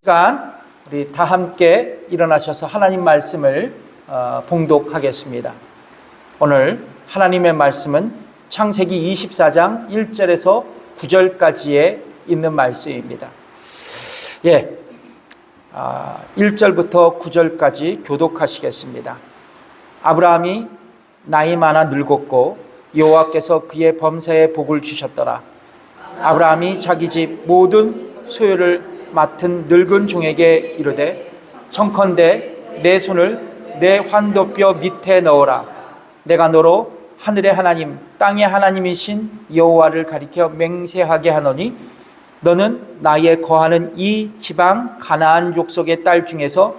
시간 우리 다 함께 일어나셔서 하나님 말씀을 봉독하겠습니다. 오늘 하나님의 말씀은 창세기 24장 1절에서 9절까지에 있는 말씀입니다. 1절부터 9절까지 교독하시겠습니다. 아브라함이 나이 많아 늙었고 여호와께서 그의 범사에 복을 주셨더라. 아브라함이 자기 집 모든 소유를 맡은 늙은 종에게 이르되 청컨대 내 손을 내 환도뼈 밑에 넣어라. 내가 너로 하늘의 하나님 땅의 하나님이신 여호와를 가리켜 맹세하게 하노니 너는 나의 거하는 이 지방 가나안 족속의 딸 중에서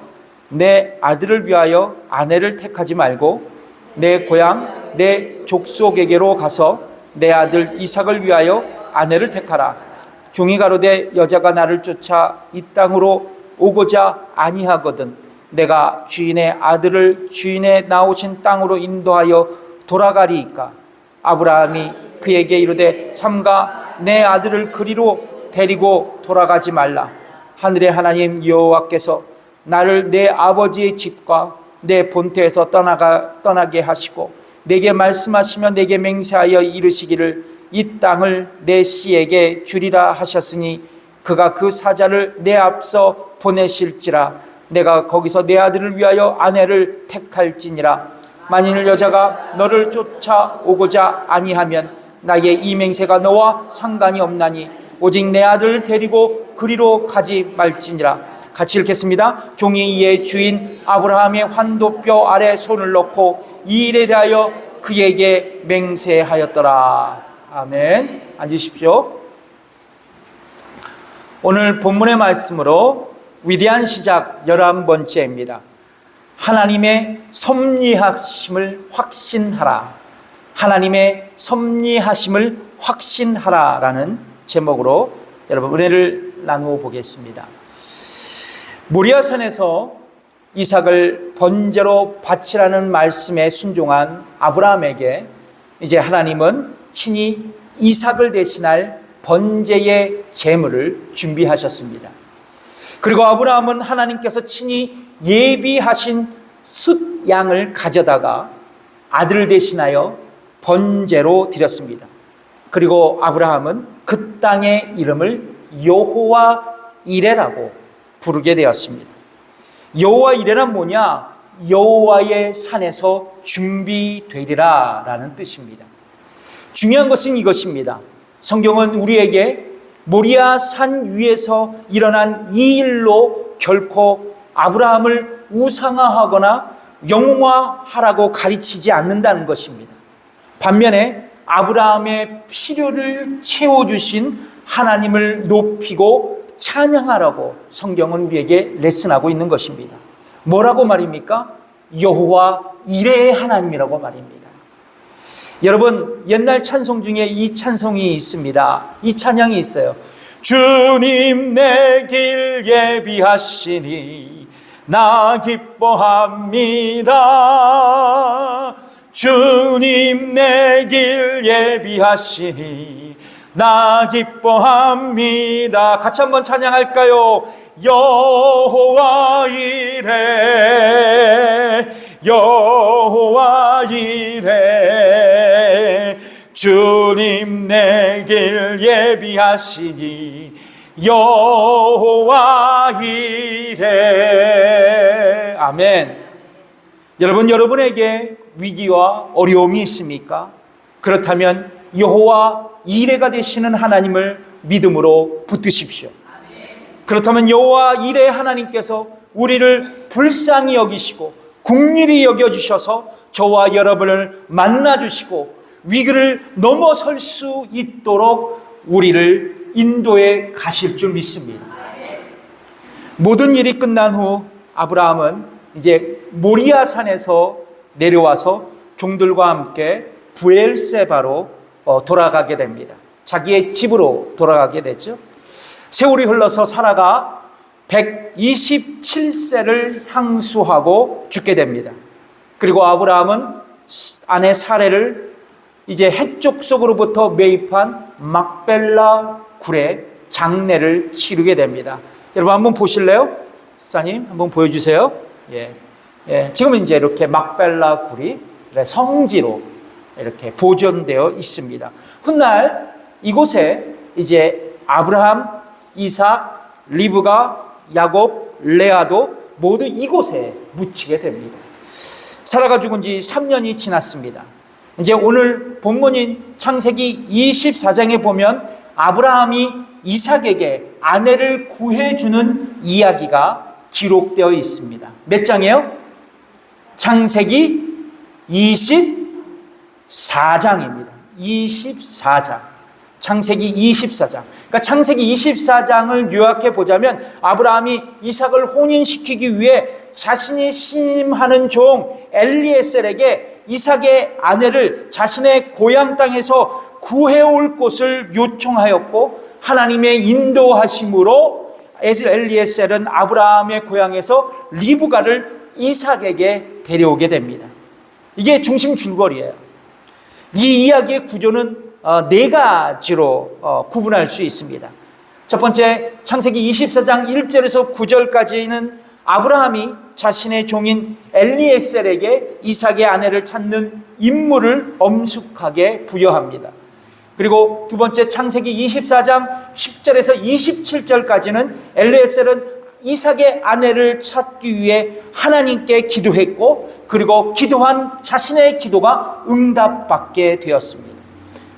내 아들을 위하여 아내를 택하지 말고 내 고향 내 족속에게로 가서 내 아들 이삭을 위하여 아내를 택하라. 종이 가로되 여자가 나를 쫓아 이 땅으로 오고자 아니하거든 내가 주인의 아들을 주인의 나오신 땅으로 인도하여 돌아가리이까. 아브라함이 그에게 이르되 삼가 내 아들을 그리로 데리고 돌아가지 말라. 하늘의 하나님 여호와께서 나를 내 아버지의 집과 내 본토에서 떠나게 하시고 내게 말씀하시며 내게 맹세하여 이르시기를 이 땅을 내 씨에게 주리라 하셨으니 그가 그 사자를 내 앞서 보내실지라. 내가 거기서 내 아들을 위하여 아내를 택할지니라. 만일 여자가 너를 쫓아오고자 아니하면 나의 이 맹세가 너와 상관이 없나니 오직 내 아들을 데리고 그리로 가지 말지니라. 같이 읽겠습니다. 종이 이의 주인 아브라함의 환도뼈 아래 손을 넣고 이 일에 대하여 그에게 맹세하였더라. 아멘. 앉으십시오. 오늘 본문의 말씀으로 위대한 시작 11번째입니다. 하나님의 섭리하심을 확신하라. 하나님의 섭리하심을 확신하라라는 제목으로 여러분 은혜를 나누어 보겠습니다. 모리아산에서 이삭을 번제로 바치라는 말씀에 순종한 아브라함에게 이제 하나님은 친히 이삭을 대신할 번제의 제물을 준비하셨습니다. 그리고 아브라함은 하나님께서 친히 예비하신 숫 양을 가져다가 아들을 대신하여 번제로 드렸습니다. 그리고 아브라함은 그 땅의 이름을 여호와 이레라고 부르게 되었습니다. 여호와 이레란 뭐냐? 여호와의 산에서 준비되리라 라는 뜻입니다. 중요한 것은 이것입니다. 성경은 우리에게 모리아 산 위에서 일어난 이 일로 결코 아브라함을 우상화하거나 영웅화하라고 가르치지 않는다는 것입니다. 반면에 아브라함의 필요를 채워주신 하나님을 높이고 찬양하라고 성경은 우리에게 레슨하고 있는 것입니다. 뭐라고 말입니까? 여호와 이레의 하나님이라고 말입니다. 여러분, 옛날 찬송 중에 이 찬송이 있습니다. 이 찬양이 있어요. 주님 내 길 예비하시니 나 기뻐합니다. 주님 내 길 예비하시니 나 기뻐합니다. 같이 한번 찬양할까요? 여호와 이레 여호와 이레 주님 내 길 예비하시니 여호와 이레. 아멘. 여러분, 여러분에게 위기와 어려움이 있습니까? 그렇다면 여호와 이레가 되시는 하나님을 믿음으로 붙드십시오. 그렇다면 여호와 이레 하나님께서 우리를 불쌍히 여기시고 긍휼히 여겨주셔서 저와 여러분을 만나주시고 위기를 넘어설 수 있도록 우리를 인도해 가실 줄 믿습니다. 모든 일이 끝난 후 아브라함은 이제 모리아 산에서 내려와서 종들과 함께 브엘세바로 돌아가게 됩니다. 자기의 집으로 돌아가게 되죠. 세월이 흘러서 사라가 127세를 향수하고 죽게 됩니다. 그리고 아브라함은 아내 사레를 이제 해쪽 속으로부터 매입한 막벨라 굴에 장례를 치르게 됩니다. 여러분 한번 보실래요? 목사님 한번 보여주세요. 지금은 이제 이렇게 막벨라 굴이 성지로 이렇게 보존되어 있습니다. 훗날 이곳에 이제 아브라함, 이삭, 리브가, 야곱, 레아도 모두 이곳에 묻히게 됩니다. 사라가 죽은 지 3년이 지났습니다. 이제 오늘 본문인 창세기 24장에 보면 아브라함이 이삭에게 아내를 구해주는 이야기가 기록되어 있습니다. 몇 장이에요? 창세기 24장입니다. 24장. 창세기 24장. 그러니까 창세기 24장을 요약해 보자면 아브라함이 이삭을 혼인시키기 위해 자신이 신임하는 종 엘리에셀에게 이삭의 아내를 자신의 고향 땅에서 구해올 곳을 요청하였고, 하나님의 인도하심으로 엘리에셀은 아브라함의 고향에서 리브가를 이삭에게 데려오게 됩니다. 이게 중심 줄거리예요. 이 이야기의 구조는 네 가지로 구분할 수 있습니다. 첫 번째, 창세기 24장 1절에서 9절까지는 아브라함이 자신의 종인 엘리에셀에게 이삭의 아내를 찾는 임무를 엄숙하게 부여합니다. 그리고 두 번째, 창세기 24장 10절에서 27절까지는 엘리에셀은 이삭의 아내를 찾기 위해 하나님께 기도했고, 그리고 기도한 자신의 기도가 응답받게 되었습니다.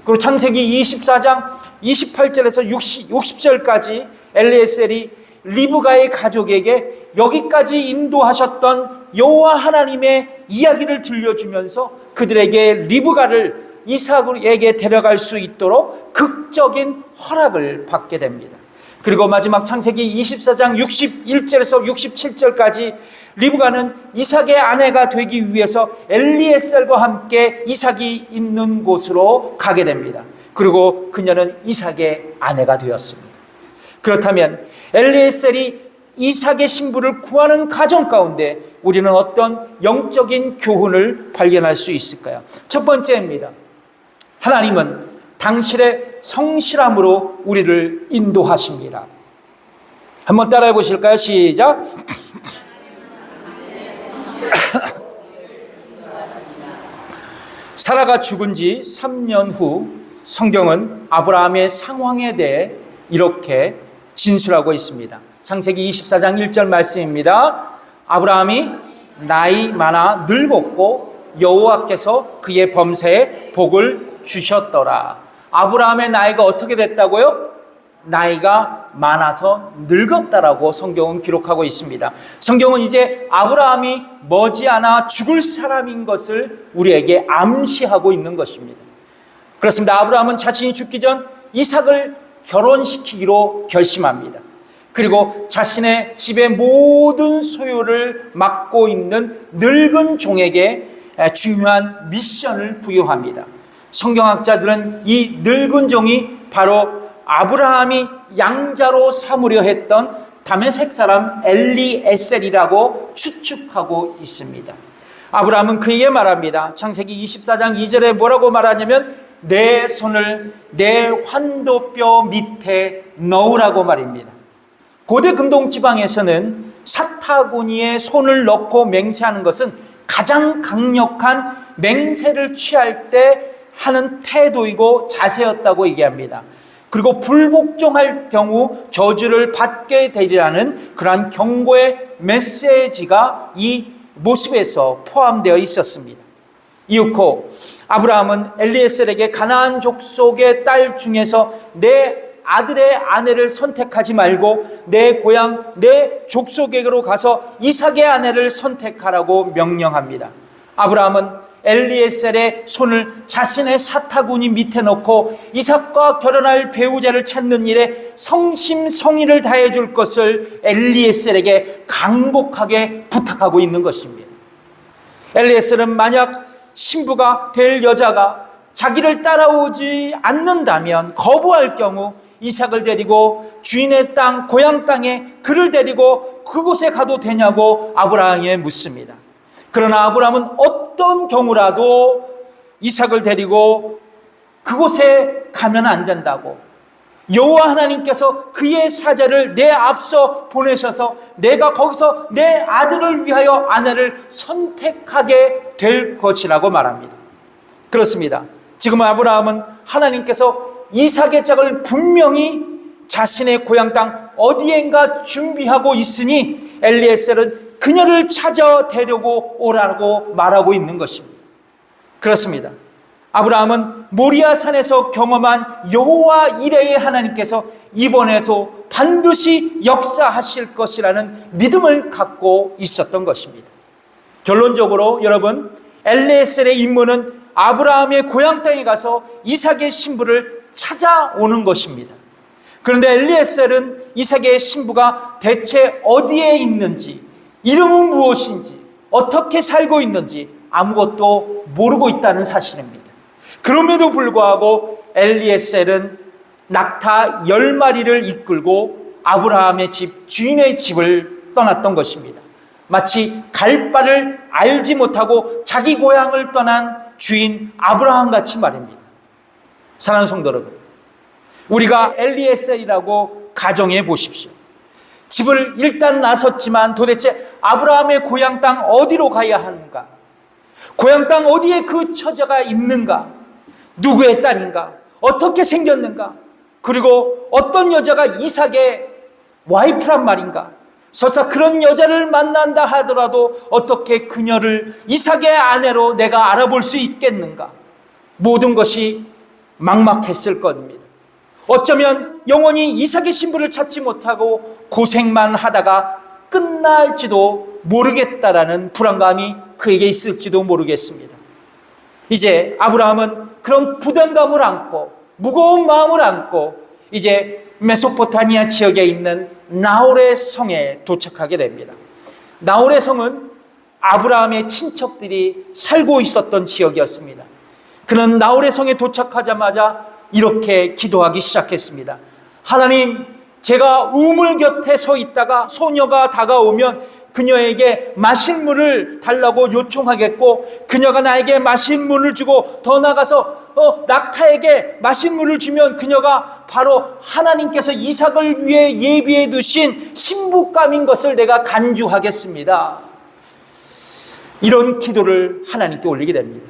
그리고 창세기 24장 28절에서 60절까지 엘리에셀이 리브가의 가족에게 여기까지 인도하셨던 여호와 하나님의 이야기를 들려주면서 그들에게 리브가를 이삭에게 데려갈 수 있도록 극적인 허락을 받게 됩니다. 그리고 마지막 창세기 24장 61절에서 67절까지 리브가는 이삭의 아내가 되기 위해서 엘리에셀과 함께 이삭이 있는 곳으로 가게 됩니다. 그리고 그녀는 이삭의 아내가 되었습니다. 그렇다면 엘리에셀이 이삭의 신부를 구하는 과정 가운데 우리는 어떤 영적인 교훈을 발견할 수 있을까요? 첫 번째입니다. 하나님은 당신의 성실함으로 우리를 인도하십니다. 한번 따라해 보실까요? 시작. 사라가 죽은 지 3년 후 성경은 아브라함의 상황에 대해 이렇게 진술하고 있습니다. 창세기 24장 1절 말씀입니다. 아브라함이 나이 많아 늙었고 여호와께서 그의 범사에 복을 주셨더라. 아브라함의 나이가 어떻게 됐다고요? 나이가 많아서 늙었다라고 성경은 기록하고 있습니다. 성경은 이제 아브라함이 머지않아 죽을 사람인 것을 우리에게 암시하고 있는 것입니다. 그렇습니다. 아브라함은 자신이 죽기 전 이삭을 결혼시키기로 결심합니다. 그리고 자신의 집의 모든 소유를 맡고 있는 늙은 종에게 중요한 미션을 부여합니다. 성경학자들은 이 늙은 종이 바로 아브라함이 양자로 삼으려 했던 다메섹 사람 엘리에셀이라고 추측하고 있습니다. 아브라함은 그에게 말합니다. 창세기 24장 2절에 뭐라고 말하냐면 내 손을 내 환도뼈 밑에 넣으라고 말입니다. 고대 근동 지방에서는 사타구니에 손을 넣고 맹세하는 것은 가장 강력한 맹세를 취할 때 하는 태도이고 자세였다고 얘기합니다. 그리고 불복종할 경우 저주를 받게 되리라는 그러한 경고의 메시지가 이 모습에서 포함되어 있었습니다. 이윽고 아브라함은 엘리에셀에게 가나안 족속의 딸 중에서 내 아들의 아내를 선택하지 말고 내 고향 내 족속에게로 가서 이삭의 아내를 선택하라고 명령합니다. 아브라함은 엘리에셀의 손을 자신의 사타구니 밑에 넣고 이삭과 결혼할 배우자를 찾는 일에 성심성의를 다해 줄 것을 엘리에셀에게 간곡하게 부탁하고 있는 것입니다. 엘리에셀은 만약 신부가 될 여자가 자기를 따라오지 않는다면 거부할 경우 이삭을 데리고 주인의 땅 고향 땅에 그를 데리고 그곳에 가도 되냐고 아브라함에 묻습니다. 그러나 아브라함은 어떤 경우라도 이삭을 데리고 그곳에 가면 안 된다고, 여호와 하나님께서 그의 사자를 내 앞서 보내셔서 내가 거기서 내 아들을 위하여 아내를 선택하게 될 것이라고 말합니다. 그렇습니다. 지금 아브라함은 하나님께서 이삭의 짝을 분명히 자신의 고향 땅 어디엔가 준비하고 있으니 엘리에셀은 그녀를 찾아 데려고 오라고 말하고 있는 것입니다. 그렇습니다. 아브라함은 모리아 산에서 경험한 여호와 이레의 하나님께서 이번에도 반드시 역사하실 것이라는 믿음을 갖고 있었던 것입니다. 결론적으로 여러분, 엘리에셀의 임무는 아브라함의 고향 땅에 가서 이삭의 신부를 찾아오는 것입니다. 그런데 엘리에셀은 이삭의 신부가 대체 어디에 있는지, 이름은 무엇인지, 어떻게 살고 있는지 아무것도 모르고 있다는 사실입니다. 그럼에도 불구하고 엘리에셀은 낙타 10마리를 이끌고 아브라함의 집, 주인의 집을 떠났던 것입니다. 마치 갈 바를 알지 못하고 자기 고향을 떠난 주인 아브라함 같이 말입니다. 사랑하는 성도 여러분, 우리가 엘리에셀이라고 가정해 보십시오. 집을 일단 나섰지만 도대체 아브라함의 고향 땅 어디로 가야 하는가? 고향 땅 어디에 그 처자가 있는가? 누구의 딸인가? 어떻게 생겼는가? 그리고 어떤 여자가 이삭의 와이프란 말인가? 설사 그런 여자를 만난다 하더라도 어떻게 그녀를 이삭의 아내로 내가 알아볼 수 있겠는가? 모든 것이 막막했을 겁니다. 어쩌면 영원히 이삭의 신부를 찾지 못하고 고생만 하다가 끝날지도 모르겠다라는 불안감이 그에게 있을지도 모르겠습니다. 이제 아브라함은 그런 부담감을 안고 무거운 마음을 안고 이제 메소포타미아 지역에 있는 나홀의 성에 도착하게 됩니다. 나홀의 성은 아브라함의 친척들이 살고 있었던 지역이었습니다. 그는 나홀의 성에 도착하자마자 이렇게 기도하기 시작했습니다. 하나님, 제가 우물 곁에 서 있다가 소녀가 다가오면 그녀에게 마실 물을 달라고 요청하겠고, 그녀가 나에게 마실 물을 주고 더 나가서 낙타에게 마실 물을 주면 그녀가 바로 하나님께서 이삭을 위해 예비해 두신 신부감인 것을 내가 간주하겠습니다. 이런 기도를 하나님께 올리게 됩니다.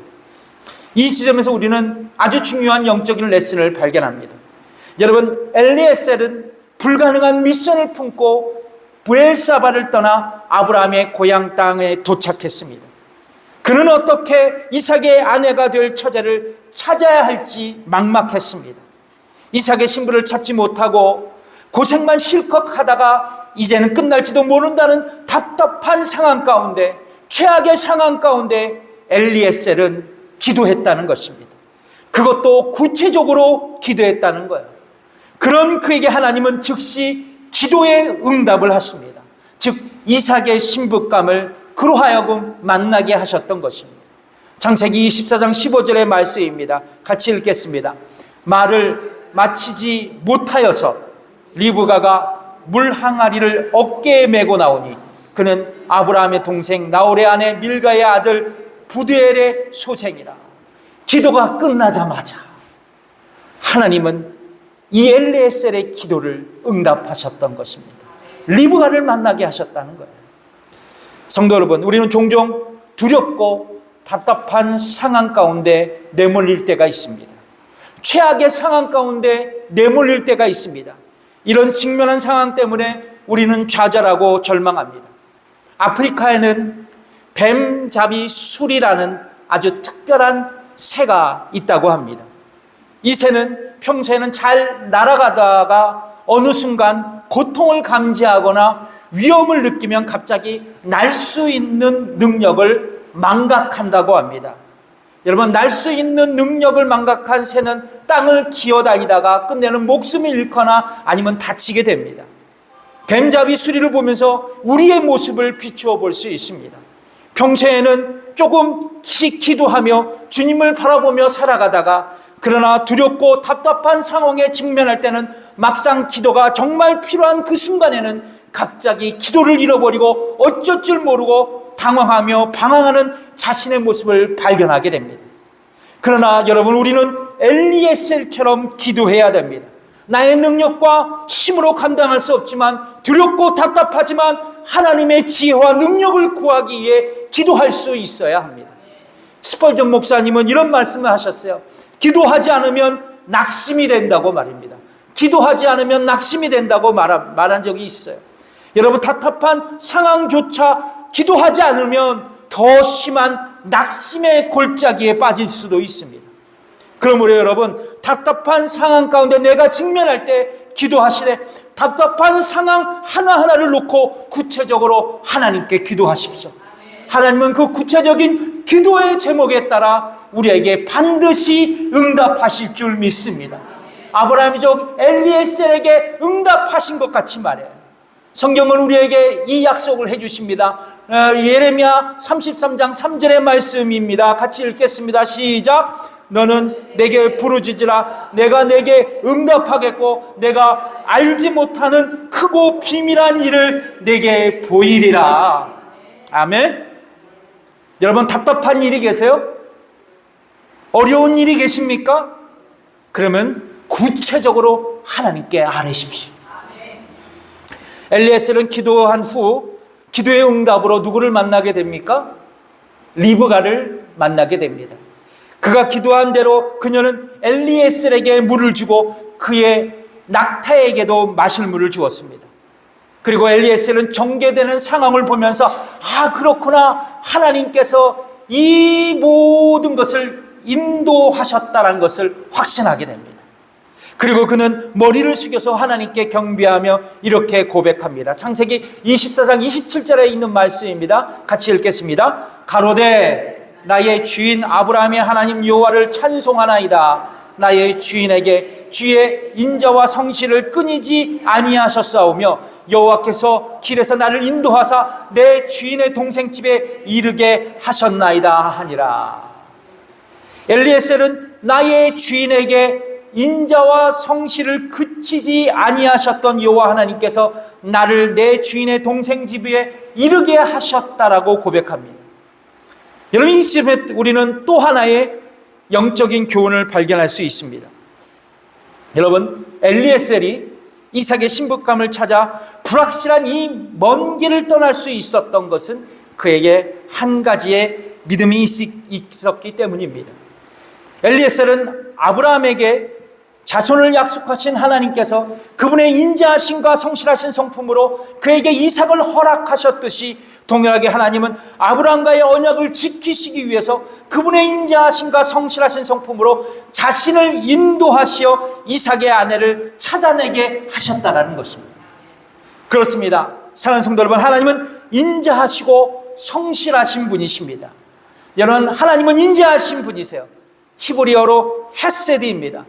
이 지점에서 우리는 아주 중요한 영적인 레슨을 발견합니다. 여러분, 엘리에셀은 불가능한 미션을 품고 브엘사바를 떠나 아브라함의 고향 땅에 도착했습니다. 그는 어떻게 이삭의 아내가 될 처자를 찾아야 할지 막막했습니다. 이삭의 신부를 찾지 못하고 고생만 실컷 하다가 이제는 끝날지도 모른다는 답답한 상황 가운데, 최악의 상황 가운데 엘리에셀은 기도했다는 것입니다. 그것도 구체적으로 기도했다는 거예요. 그런 그에게 하나님은 즉시 기도의 응답을 하십니다. 즉 이삭의 신부감을 그로 하여금 만나게 하셨던 것입니다. 창세기 24장 15절의 말씀입니다. 같이 읽겠습니다. 말을 마치지 못하여서 리브가가 물 항아리를 어깨에 메고 나오니 그는 아브라함의 동생 나홀의 아내 밀가의 아들 부드엘의 소생이라. 기도가 끝나자마자 하나님은 이 엘리에셀의 기도를 응답하셨던 것입니다. 리브가를 만나게 하셨다는 거예요. 성도 여러분, 우리는 종종 두렵고 답답한 상황 가운데 내몰릴 때가 있습니다. 최악의 상황 가운데 내몰릴 때가 있습니다. 이런 직면한 상황 때문에 우리는 좌절하고 절망합니다. 아프리카에는 뱀잡이 술이라는 아주 특별한 새가 있다고 합니다. 이 새는 평소에는 잘 날아가다가 어느 순간 고통을 감지하거나 위험을 느끼면 갑자기 날 수 있는 능력을 망각한다고 합니다. 여러분, 날 수 있는 능력을 망각한 새는 땅을 기어다니다가 끝내는 목숨을 잃거나 아니면 다치게 됩니다. 뱀잡이 수리를 보면서 우리의 모습을 비추어 볼 수 있습니다. 평소에는 조금씩 기도하며 주님을 바라보며 살아가다가 그러나 두렵고 답답한 상황에 직면할 때는 막상 기도가 정말 필요한 그 순간에는 갑자기 기도를 잃어버리고 어쩔 줄 모르고 당황하며 방황하는 자신의 모습을 발견하게 됩니다. 그러나 여러분, 우리는 엘리에셀처럼 기도해야 됩니다. 나의 능력과 힘으로 감당할 수 없지만 두렵고 답답하지만 하나님의 지혜와 능력을 구하기 위해 기도할 수 있어야 합니다. 스펄전 목사님은 이런 말씀을 하셨어요. 기도하지 않으면 낙심이 된다고 말입니다. 기도하지 않으면 낙심이 된다고 말한 적이 있어요. 여러분, 답답한 상황조차 기도하지 않으면 더 심한 낙심의 골짜기에 빠질 수도 있습니다. 그러므로 여러분, 답답한 상황 가운데 내가 직면할 때 기도하시되 답답한 상황 하나하나를 놓고 구체적으로 하나님께 기도하십시오. 하나님은 그 구체적인 기도의 제목에 따라 우리에게 반드시 응답하실 줄 믿습니다. 아브라함이족 엘리에셀에게 응답하신 것 같이 말해요. 성경은 우리에게 이 약속을 해주십니다. 예레미야 33장 3절의 말씀입니다. 같이 읽겠습니다. 시작. 너는 내게 부르짖으라. 내가 내게 응답하겠고 내가 알지 못하는 크고 비밀한 일을 내게 보이리라. 아멘. 여러분, 답답한 일이 계세요? 어려운 일이 계십니까? 그러면 구체적으로 하나님께 아뢰십시오. 엘리에셀은 기도한 후 기도의 응답으로 누구를 만나게 됩니까? 리브가를 만나게 됩니다. 그가 기도한 대로 그녀는 엘리에셀에게 물을 주고 그의 낙타에게도 마실 물을 주었습니다. 그리고 엘리에셀은 정죄되는 상황을 보면서 그렇구나, 하나님께서 이 모든 것을 인도하셨다는 것을 확신하게 됩니다. 그리고 그는 머리를 숙여서 하나님께 경배하며 이렇게 고백합니다. 창세기 24장 27절에 있는 말씀입니다. 같이 읽겠습니다. 가로되 나의 주인 아브라함의 하나님 여호와를 찬송하나이다. 나의 주인에게 주의 인자와 성실을 끊이지 아니하셨사오며 여호와께서 길에서 나를 인도하사 내 주인의 동생 집에 이르게 하셨나이다 하니라. 엘리에셀은 나의 주인에게 인자와 성실을 그치지 아니하셨던 여호와 하나님께서 나를 내 주인의 동생 집에 이르게 하셨다라고 고백합니다. 여러분, 이 시점에 우리는 또 하나의 영적인 교훈을 발견할 수 있습니다. 여러분, 엘리에셀이 이삭의 신부감을 찾아 불확실한 이 먼 길을 떠날 수 있었던 것은 그에게 한 가지의 믿음이 있었기 때문입니다. 엘리에셀은 아브라함에게 자손을 약속하신 하나님께서 그분의 인자하심과 성실하신 성품으로 그에게 이삭을 허락하셨듯이 동일하게 하나님은 아브라함과의 언약을 지키시기 위해서 그분의 인자하심과 성실하신 성품으로 자신을 인도하시어 이삭의 아내를 찾아내게 하셨다라는 것입니다. 그렇습니다. 사랑하는 성도 여러분, 하나님은 인자하시고 성실하신 분이십니다. 여러분, 하나님은 인자하신 분이세요. 히브리어로 헤세드입니다.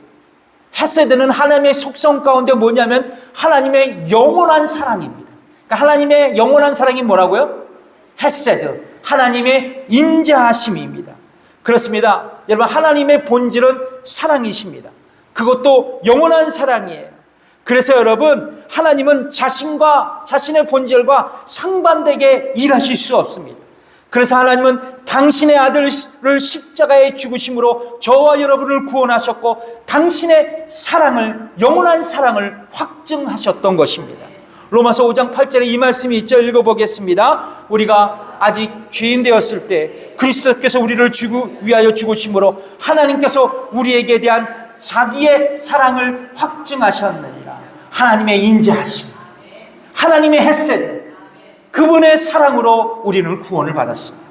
헤세드는 하나님의 속성 가운데 뭐냐면 하나님의 영원한 사랑입니다. 그러니까 하나님의 영원한 사랑이 뭐라고요? 헤세드, 하나님의 인자하심입니다. 그렇습니다. 여러분, 하나님의 본질은 사랑이십니다. 그것도 영원한 사랑이에요. 그래서 여러분, 하나님은 자신의 본질과 상반되게 일하실 수 없습니다. 그래서 하나님은 당신의 아들을 십자가에 죽으심으로 저와 여러분을 구원하셨고 당신의 사랑을, 영원한 사랑을 확증하셨던 것입니다. 로마서 5장 8절에 이 말씀이 있죠. 읽어보겠습니다. 우리가 아직 죄인 되었을 때 그리스도께서 우리를 위하여 죽으심으로 하나님께서 우리에게 대한 자기의 사랑을 확증하셨느니라. 하나님의 인자하심, 하나님의 헤세드, 그분의 사랑으로 우리는 구원을 받았습니다.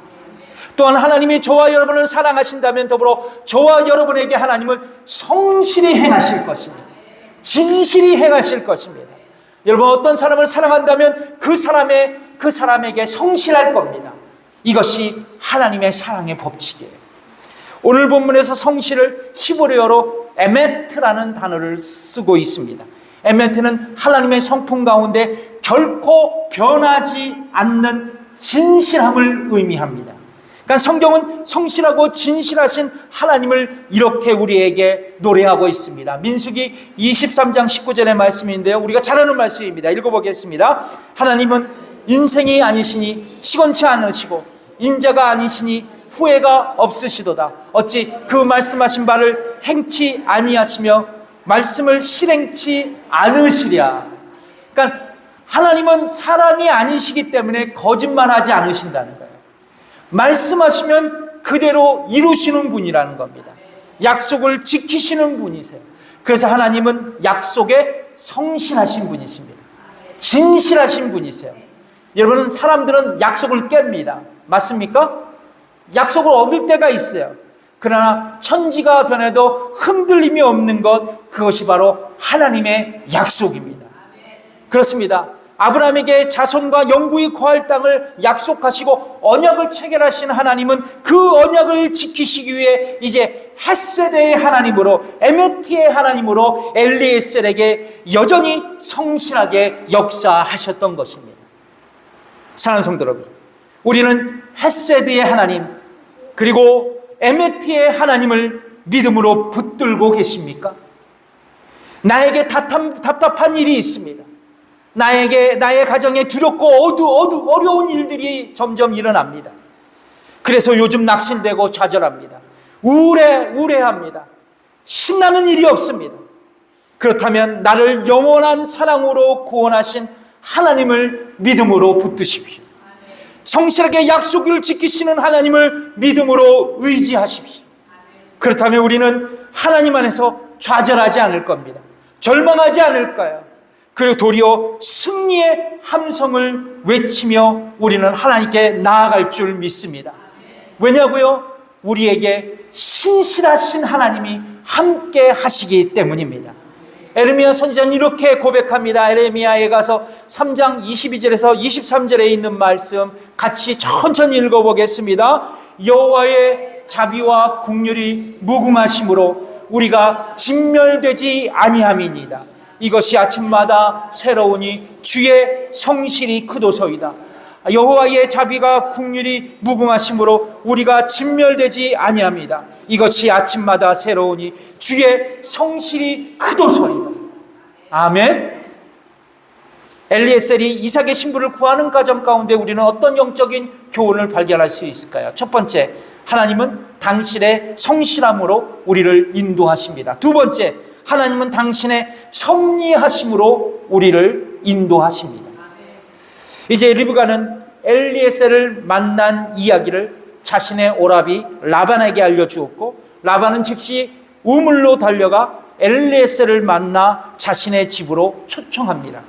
또한 하나님이 저와 여러분을 사랑하신다면 더불어 저와 여러분에게 하나님은 성실히 행하실 것입니다. 진실히 행하실 것입니다. 여러분, 어떤 사람을 사랑한다면 그 사람에게 성실할 겁니다. 이것이 하나님의 사랑의 법칙이에요. 오늘 본문에서 성실을 히브리어로 에메트라는 단어를 쓰고 있습니다. 에메트는 하나님의 성품 가운데 결코 변하지 않는 진실함을 의미합니다. 그러니까 성경은 성실하고 진실하신 하나님을 이렇게 우리에게 노래하고 있습니다. 민수기 23장 19절의 말씀인데요, 우리가 잘 아는 말씀입니다. 읽어보겠습니다. 하나님은 인생이 아니시니 시건치 않으시고 인자가 아니시니 후회가 없으시도다. 어찌 그 말씀하신 바를 행치 아니하시며 말씀을 실행치 않으시랴. 그러니까 하나님은 사람이 아니시기 때문에 거짓말하지 않으신다는 거예요. 말씀하시면 그대로 이루시는 분이라는 겁니다. 약속을 지키시는 분이세요. 그래서 하나님은 약속에 성실하신 분이십니다. 진실하신 분이세요. 여러분, 사람들은 약속을 깹니다. 맞습니까? 약속을 어길 때가 있어요. 그러나 천지가 변해도 흔들림이 없는 것, 그것이 바로 하나님의 약속입니다. 그렇습니다. 아브라함에게 자손과 영구히 거할 땅을 약속하시고 언약을 체결하신 하나님은 그 언약을 지키시기 위해 이제 헷세대의 하나님으로, 에메티의 하나님으로 엘리에셀에게 여전히 성실하게 역사하셨던 것입니다. 사랑하는 성도 여러분, 우리는 헷세대의 하나님 그리고 에메티의 하나님을 믿음으로 붙들고 계십니까? 나에게 답답한 일이 있습니다. 나의 가정에 두렵고 어려운 일들이 점점 일어납니다. 그래서 요즘 낙심되고 좌절합니다. 우울해합니다. 신나는 일이 없습니다. 그렇다면 나를 영원한 사랑으로 구원하신 하나님을 믿음으로 붙드십시오. 성실하게 약속을 지키시는 하나님을 믿음으로 의지하십시오. 그렇다면 우리는 하나님 안에서 좌절하지 않을 겁니다. 절망하지 않을 거예요. 그리고 도리어 승리의 함성을 외치며 우리는 하나님께 나아갈 줄 믿습니다. 왜냐고요? 우리에게 신실하신 하나님이 함께 하시기 때문입니다. 에레미야 선지자는 이렇게 고백합니다. 에레미야에 가서 3장 22절에서 23절에 있는 말씀 같이 천천히 읽어보겠습니다. 여호와의 자비와 긍휼이 무궁하심으로 우리가 진멸되지 아니함이니이다. 이것이 아침마다 새로우니 주의 성실이 크도소이다. 여호와의 자비가 긍휼이 무궁하심으로 우리가 진멸되지 아니합니다. 이것이 아침마다 새로우니 주의 성실이 크도소이다. 아멘. 엘리에셀이 이삭의 신부를 구하는 과정 가운데 우리는 어떤 영적인 교훈을 발견할 수 있을까요? 첫 번째, 하나님은 당신의 성실함으로 우리를 인도하십니다. 두 번째, 하나님은 당신의 섭리하심으로 우리를 인도하십니다. 이제 리브가는 엘리에셀을 만난 이야기를 자신의 오라비 라반에게 알려주었고, 라반은 즉시 우물로 달려가 엘리에셀을 만나 자신의 집으로 초청합니다.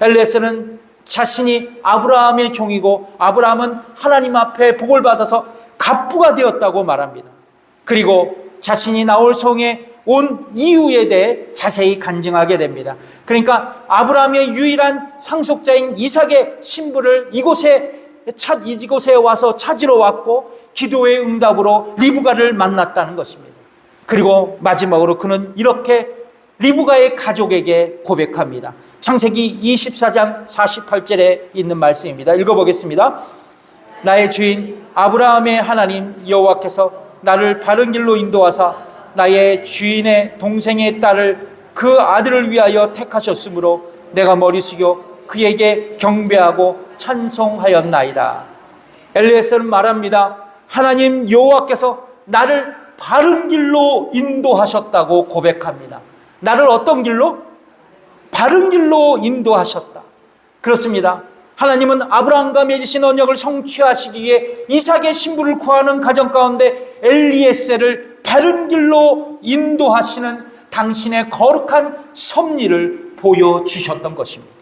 엘리에셀은 자신이 아브라함의 종이고 아브라함은 하나님 앞에 복을 받아서 갑부가 되었다고 말합니다. 그리고 자신이 나홀 성에 온 이유에 대해 자세히 간증하게 됩니다. 그러니까 아브라함의 유일한 상속자인 이삭의 신부를 이곳에 와서 찾으러 왔고 기도의 응답으로 리브가를 만났다는 것입니다. 그리고 마지막으로 그는 이렇게 리브가의 가족에게 고백합니다. 창세기 24장 48절에 있는 말씀입니다. 읽어보겠습니다. 나의 주인 아브라함의 하나님 여호와께서 나를 바른 길로 인도하사 나의 주인의 동생의 딸을 그 아들을 위하여 택하셨으므로 내가 머리 숙여 그에게 경배하고 찬송하였나이다. 엘리에셀은 말합니다. 하나님 여호와께서 나를 바른 길로 인도하셨다고 고백합니다. 나를 어떤 길로? 바른 길로 인도하셨다. 그렇습니다. 하나님은 아브라함과 맺으신 언약을 성취하시기 위해 이삭의 신부를 구하는 가정 가운데 엘리에셀을 바른 길로 인도하시는 당신의 거룩한 섭리를 보여주셨던 것입니다.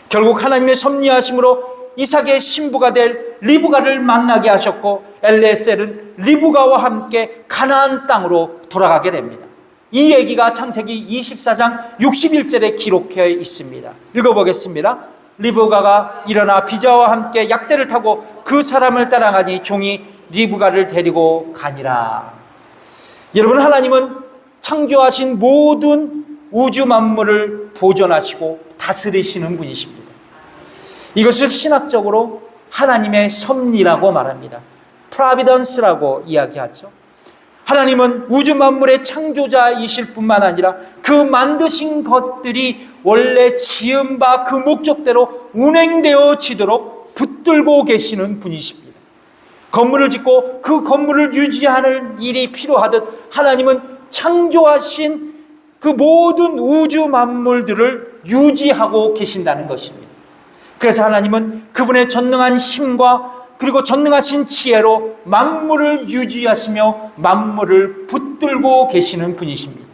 결국 하나님의 섭리하심으로 이삭의 신부가 될 리브가를 만나게 하셨고 엘리에셀은 리브가와 함께 가나안 땅으로 돌아가게 됩니다. 이 얘기가 창세기 24장 61절에 기록되어 있습니다. 읽어보겠습니다. 리브가가 일어나 비자와 함께 약대를 타고 그 사람을 따라가니 종이 리브가를 데리고 가니라. 여러분, 하나님은 창조하신 모든 우주 만물을 보존하시고 다스리시는 분이십니다. 이것을 신학적으로 하나님의 섭리라고 말합니다. 프로비던스라고 이야기하죠. 하나님은 우주 만물의 창조자이실 뿐만 아니라 그 만드신 것들이 원래 지은 바 그 목적대로 운행되어지도록 붙들고 계시는 분이십니다. 건물을 짓고 그 건물을 유지하는 일이 필요하듯 하나님은 창조하신 그 모든 우주 만물들을 유지하고 계신다는 것입니다. 그래서 하나님은 그분의 전능한 힘과 그리고 전능하신 지혜로 만물을 유지하시며 만물을 붙들고 계시는 분이십니다.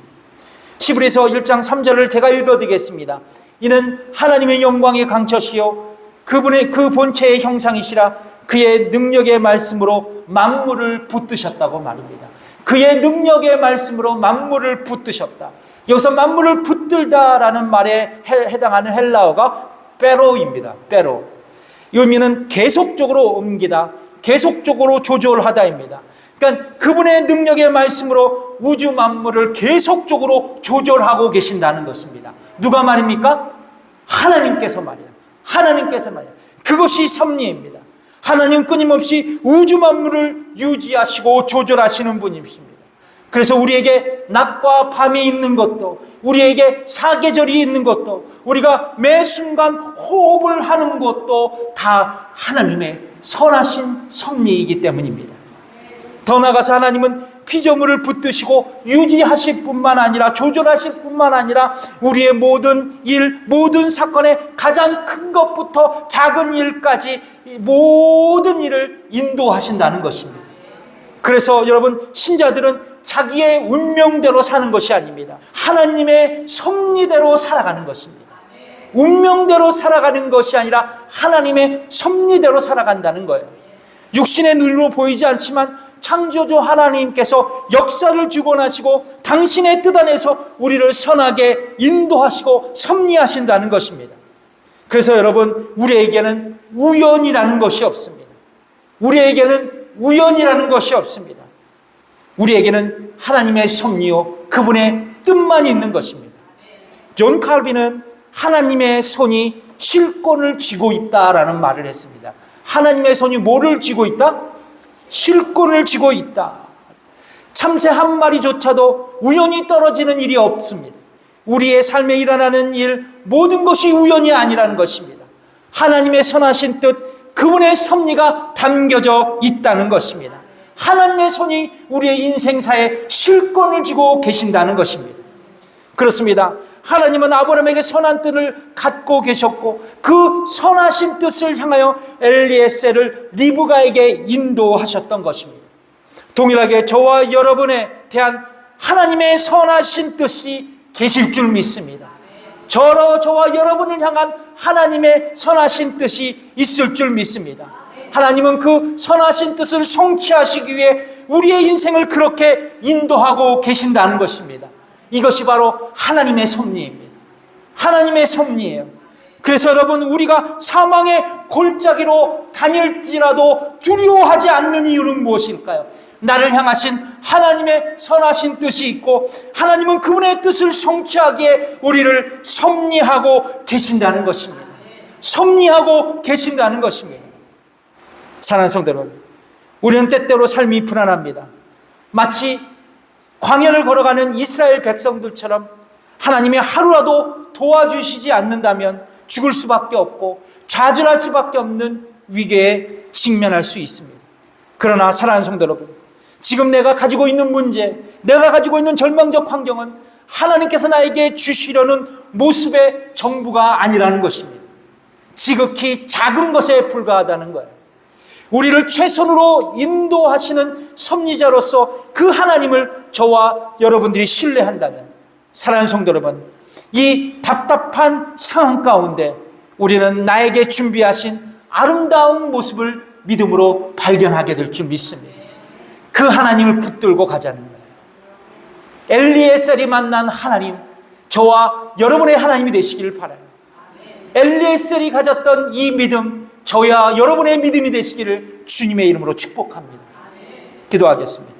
히브리서 1장 3절을 제가 읽어드리겠습니다. 이는 하나님의 영광의 강처시요 그분의 그 본체의 형상이시라 그의 능력의 말씀으로 만물을 붙드셨다고 말입니다. 그의 능력의 말씀으로 만물을 붙드셨다. 여기서 만물을 붙들다라는 말에 해당하는 헬라어가 빼로입니다. 빼로. 의미는 계속적으로 옮기다, 계속적으로 조절하다입니다. 그러니까 그분의 능력의 말씀으로 우주 만물을 계속적으로 조절하고 계신다는 것입니다. 누가 말입니까? 하나님께서 말이야. 하나님께서 말이야. 그것이 섭리입니다. 하나님 끊임없이 우주 만물을 유지하시고 조절하시는 분이십니다. 그래서 우리에게 낮과 밤이 있는 것도, 우리에게 사계절이 있는 것도, 우리가 매 순간 호흡을 하는 것도 다 하나님의 선하신 섭리이기 때문입니다. 더 나아가서 하나님은 피조물을 붙드시고 유지하실 뿐만 아니라 조절하실 뿐만 아니라 우리의 모든 일, 모든 사건의 가장 큰 것부터 작은 일까지 모든 일을 인도하신다는 것입니다. 그래서 여러분, 신자들은 자기의 운명대로 사는 것이 아닙니다. 하나님의 섭리대로 살아가는 것입니다. 운명대로 살아가는 것이 아니라 하나님의 섭리대로 살아간다는 거예요. 육신의 눈으로 보이지 않지만 창조주 하나님께서 역사를 주관하시고 당신의 뜻 안에서 우리를 선하게 인도하시고 섭리하신다는 것입니다. 그래서 여러분, 우리에게는 우연이라는 것이 없습니다. 우리에게는 우연이라는 것이 없습니다. 우리에게는 하나님의 섭리요 그분의 뜻만 있는 것입니다. 존 칼빈은 하나님의 손이 실권을 쥐고 있다라는 말을 했습니다. 하나님의 손이 뭐를 쥐고 있다? 실권을 쥐고 있다. 참새 한 마리조차도 우연히 떨어지는 일이 없습니다. 우리의 삶에 일어나는 일, 모든 것이 우연이 아니라는 것입니다. 하나님의 선하신 뜻, 그분의 섭리가 담겨져 있다는 것입니다. 하나님의 손이 우리의 인생사에 실권을 쥐고 계신다는 것입니다. 그렇습니다. 하나님은 아브라함에게 선한 뜻을 갖고 계셨고 그 선하신 뜻을 향하여 엘리에셀을 리브가에게 인도하셨던 것입니다. 동일하게 저와 여러분에 대한 하나님의 선하신 뜻이 계실 줄 믿습니다. 저와 여러분을 향한 하나님의 선하신 뜻이 있을 줄 믿습니다. 하나님은 그 선하신 뜻을 성취하시기 위해 우리의 인생을 그렇게 인도하고 계신다는 것입니다. 이것이 바로 하나님의 섭리입니다. 하나님의 섭리예요. 그래서 여러분, 우리가 사망의 골짜기로 다닐지라도 두려워하지 않는 이유는 무엇일까요? 나를 향하신 하나님의 선하신 뜻이 있고 하나님은 그분의 뜻을 성취하기에 우리를 섭리하고 계신다는 것입니다. 섭리하고 계신다는 것입니다. 사랑하는 성도 여러분, 우리는 때때로 삶이 불안합니다. 마치 광야를 걸어가는 이스라엘 백성들처럼 하나님이 하루라도 도와주시지 않는다면 죽을 수밖에 없고 좌절할 수밖에 없는 위기에 직면할 수 있습니다. 그러나 사랑하는 성도 여러분, 지금 내가 가지고 있는 문제, 내가 가지고 있는 절망적 환경은 하나님께서 나에게 주시려는 모습의 전부가 아니라는 것입니다. 지극히 작은 것에 불과하다는 거예요. 우리를 최선으로 인도하시는 섭리자로서 그 하나님을 저와 여러분들이 신뢰한다면, 사랑하는 성도 여러분, 이 답답한 상황 가운데 우리는 나에게 준비하신 아름다운 모습을 믿음으로 발견하게 될 줄 믿습니다. 그 하나님을 붙들고 가자는 거예요. 엘리에셀이 만난 하나님, 저와 여러분의 하나님이 되시기를 바라요. 엘리에셀이 가졌던 이 믿음, 저와 여러분의 믿음이 되시기를 주님의 이름으로 축복합니다. 기도하겠습니다.